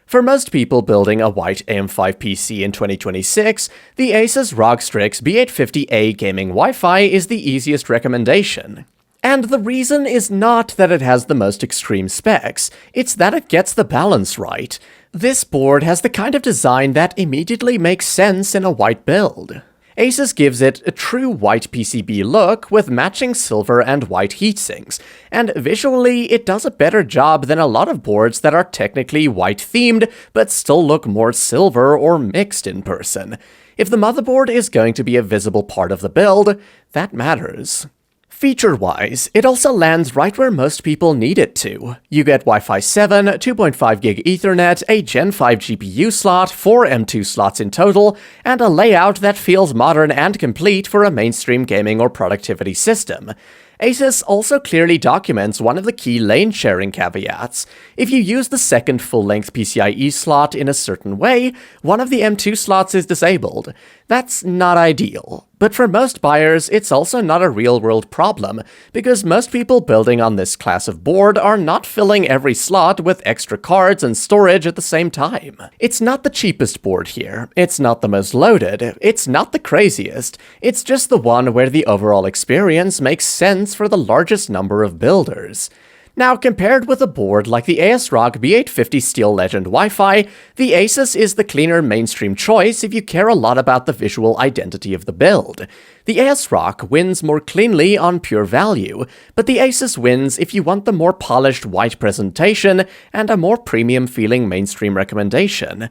For most people building a white AM5 PC in 2026, the ASUS ROG Strix B850-A gaming Wi-Fi is the easiest recommendation. And the reason is not that it has the most extreme specs, it's that it gets the balance right. This board has the kind of design that immediately makes sense in a white build. ASUS gives it a true white PCB look with matching silver and white heatsinks, and visually it does a better job than a lot of boards that are technically white-themed but still look more silver or mixed in person. If the motherboard is going to be a visible part of the build, that matters. Feature-wise, it also lands right where most people need it to. You get Wi-Fi 7, 2.5GHz Ethernet, a Gen 5 GPU slot, 4 M2 slots in total, and a layout that feels modern and complete for a mainstream gaming or productivity system. ASUS also clearly documents one of the key lane sharing caveats. If you use the second full-length PCIe slot in a certain way, one of the M2 slots is disabled. That's not ideal. But for most buyers, it's also not a real-world problem, because most people building on this class of board are not filling every slot with extra cards and storage at the same time. It's not the cheapest board here, it's not the most loaded, it's not the craziest, it's just the one where the overall experience makes sense for the largest number of builders. Now, compared with a board like the ASRock B850 Steel Legend Wi-Fi, the ASUS is the cleaner mainstream choice if you care a lot about the visual identity of the build. The ASRock wins more cleanly on pure value, but the ASUS wins if you want the more polished white presentation and a more premium-feeling mainstream recommendation.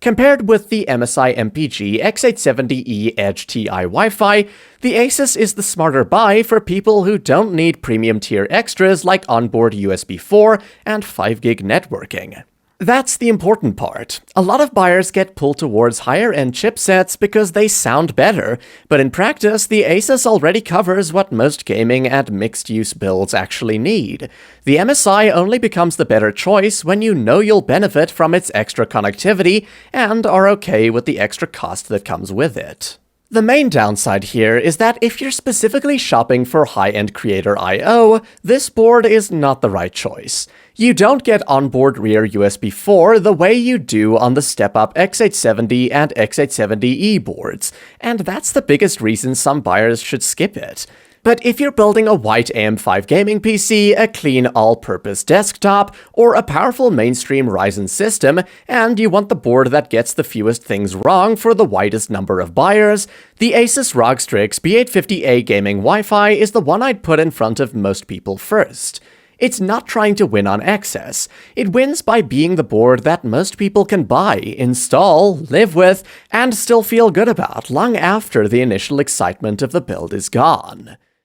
Compared with the MSI MPG X870E Edge TI Wi-Fi, the ASUS is the smarter buy for people who don't need premium-tier extras like onboard USB 4 and 5GB networking. That's the important part. A lot of buyers get pulled towards higher-end chipsets because they sound better, but in practice, the ASUS already covers what most gaming and mixed-use builds actually need. The MSI only becomes the better choice when you know you'll benefit from its extra connectivity and are okay with the extra cost that comes with it. The main downside here is that if you're specifically shopping for high-end creator I/O, this board is not the right choice. You don't get onboard rear USB 4 the way you do on the step-up X870 and X870E boards, and that's the biggest reason some buyers should skip it. But if you're building a white AM5 gaming PC, a clean all-purpose desktop, or a powerful mainstream Ryzen system, and you want the board that gets the fewest things wrong for the widest number of buyers, the ASUS ROG Strix B850-A gaming Wi-Fi is the one I'd put in front of most people first. It's not trying to win on excess. It wins by being the board that most people can buy, install, live with, and still feel good about long after the initial excitement of the build is gone.